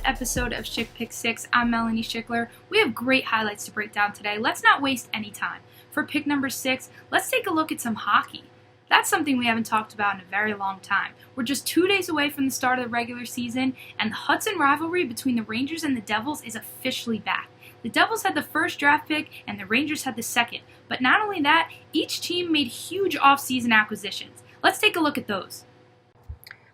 episode of Schick Pick 6. I'm Melanie Schickler. We have great highlights to break down today. Let's not waste any time. For pick number 6, let's take a look at some hockey. That's something we haven't talked about in a very long time. We're just 2 days away from the start of the regular season, and the Hudson rivalry between the Rangers and the Devils is officially back. The Devils had the first draft pick, and the Rangers had the second. But not only that, each team made huge offseason acquisitions. Let's take a look at those.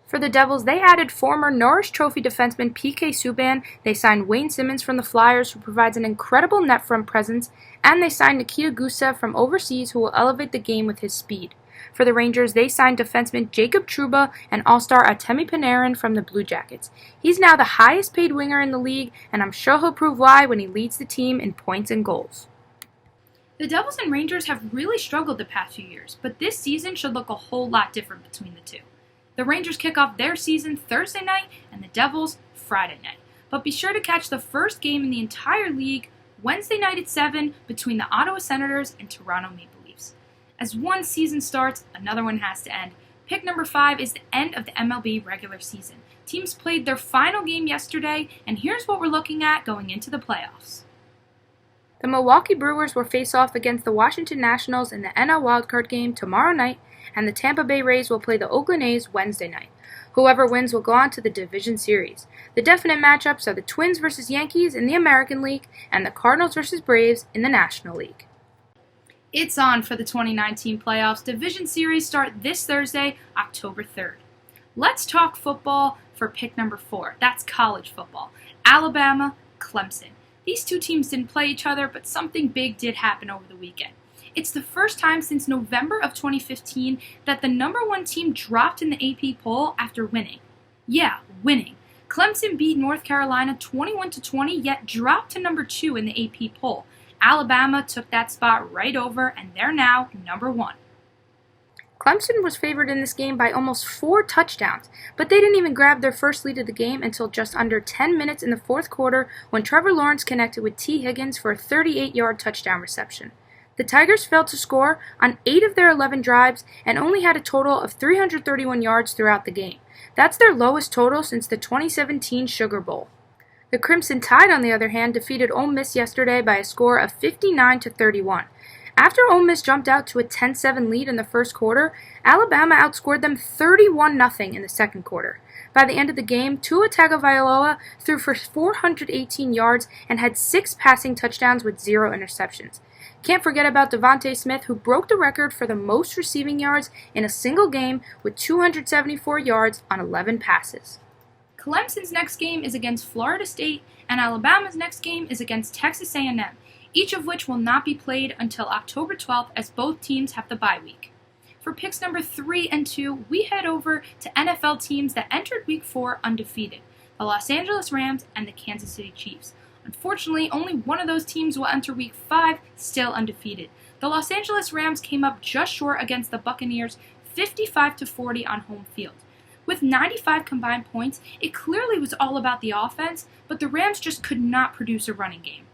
For the Devils, they added former Norris Trophy defenseman PK Subban, they signed Wayne Simmons from the Flyers, who provides an incredible net front presence, and they signed Nikita Gusev from overseas, who will elevate the game with his speed. For the Rangers, they signed defenseman Jacob Trouba and all-star Artemi Panarin from the Blue Jackets. He's now the highest-paid winger in the league, and I'm sure he'll prove why when he leads the team in points and goals. The Devils and Rangers have really struggled the past few years, but this season should look a whole lot different between the two. The Rangers kick off their season Thursday night and the Devils Friday night. But be sure to catch the first game in the entire league Wednesday night at 7 between the Ottawa Senators and Toronto Maple Leafs. As one season starts, another one has to end. Pick number 5 is the end of the MLB regular season. Teams played their final game yesterday, and here's what we're looking at going into the playoffs. The Milwaukee Brewers will face off against the Washington Nationals in the NL wildcard game tomorrow night, and the Tampa Bay Rays will play the Oakland A's Wednesday night. Whoever wins will go on to the division series. The definite matchups are the Twins versus Yankees in the American League and the Cardinals versus Braves in the National League. It's on for the 2019 playoffs. Division series start this Thursday, October 3rd. Let's talk football for pick number 4. That's college football. Alabama, Clemson. These two teams didn't play each other, but something big did happen over the weekend. It's the first time since November of 2015 that the number 1 team dropped in the AP poll after winning. Yeah, winning. Clemson beat North Carolina 21-20, yet dropped to number 2 in the AP poll. Alabama took that spot right over, and they're now number 1. Clemson was favored in this game by almost 4 touchdowns, but they didn't even grab their first lead of the game until just under 10 minutes in the fourth quarter when Trevor Lawrence connected with T. Higgins for a 38-yard touchdown reception. The Tigers failed to score on 8 of their 11 drives and only had a total of 331 yards throughout the game. That's their lowest total since the 2017 Sugar Bowl. The Crimson Tide, on the other hand, defeated Ole Miss yesterday by a score of 59-31. After Ole Miss jumped out to a 10-7 lead in the first quarter, Alabama outscored them 31-0 in the second quarter. By the end of the game, Tua Tagovailoa threw for 418 yards and had 6 passing touchdowns with 0 interceptions. Can't forget about Devontae Smith, who broke the record for the most receiving yards in a single game with 274 yards on 11 passes. Clemson's next game is against Florida State, and Alabama's next game is against Texas A&M, each of which will not be played until October 12th as both teams have the bye week. For picks number 3 and 2, we head over to NFL teams that entered Week 4 undefeated, the Los Angeles Rams and the Kansas City Chiefs. Unfortunately, only one of those teams will enter Week 5 still undefeated. The Los Angeles Rams came up just short against the Buccaneers 55-40 on home field. With 95 combined points, it clearly was all about the offense, but the Rams just could not produce a running game.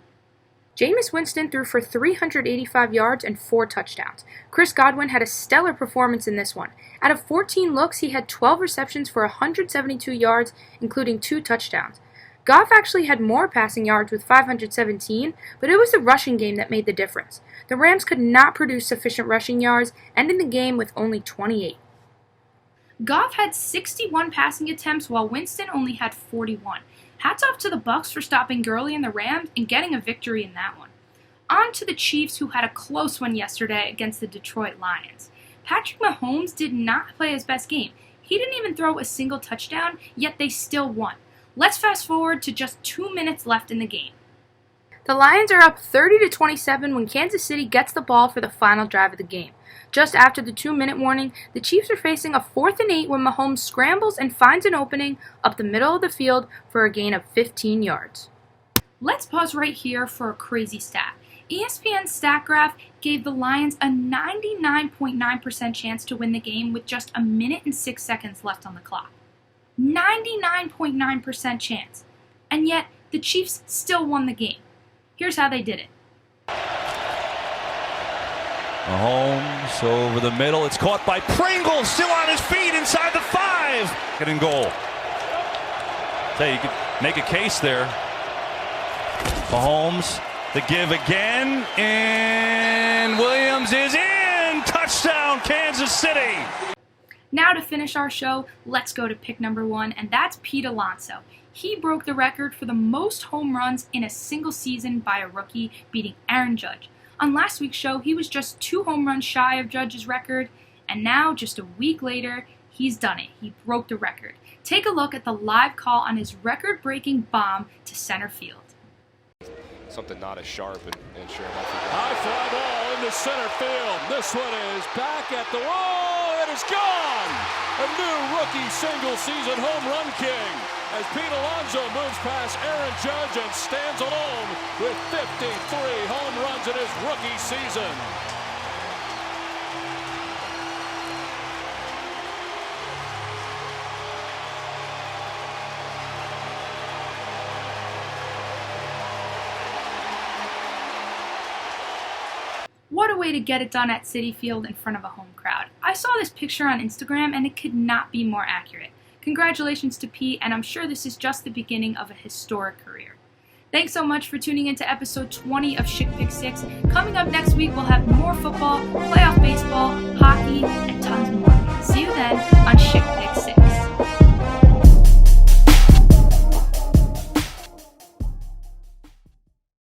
Jameis Winston threw for 385 yards and 4 touchdowns. Chris Godwin had a stellar performance in this one. Out of 14 looks, he had 12 receptions for 172 yards, including 2 touchdowns. Goff actually had more passing yards with 517, but it was the rushing game that made the difference. The Rams could not produce sufficient rushing yards, ending the game with only 28. Goff had 61 passing attempts while Winston only had 41. Hats off to the Bucs for stopping Gurley and the Rams and getting a victory in that one. On to the Chiefs, who had a close one yesterday against the Detroit Lions. Patrick Mahomes did not play his best game. He didn't even throw a single touchdown, yet they still won. Let's fast forward to just 2 minutes left in the game. The Lions are up 30-27 when Kansas City gets the ball for the final drive of the game. Just after the 2-minute warning, the Chiefs are facing a 4th and 8 when Mahomes scrambles and finds an opening up the middle of the field for a gain of 15 yards. Let's pause right here for a crazy stat. ESPN's stat graph gave the Lions a 99.9% chance to win the game with just a minute and 6 seconds left on the clock. 99.9% chance. And yet, the Chiefs still won the game. Here's how they did it. Mahomes over the middle. It's caught by Pringle, still on his feet inside the 5. Get in goal. Say you could make a case there. Mahomes, the give again, and Williams is in. Touchdown, Kansas City. Now to finish our show, let's go to pick number 1, and that's Pete Alonso. He broke the record for the most home runs in a single season by a rookie, beating Aaron Judge. On last week's show, he was just 2 home runs shy of Judge's record, and now, just a week later, he's done it. He broke the record. Take a look at the live call on his record-breaking bomb to center field. Something not as sharp and sure enough. High fly ball into center field. This one is back at the wall. It is gone. A new rookie single-season home run king as Pete Alonso moves past Aaron Judge and stands alone with 53 home runs in his rookie season. What a way to get it done at Citi Field in front of a home crowd. I saw this picture on Instagram and it could not be more accurate. Congratulations to Pete, and I'm sure this is just the beginning of a historic career. Thanks so much for tuning into episode 20 of Schick Pick 6. Coming up next week, we'll have more football, playoff baseball,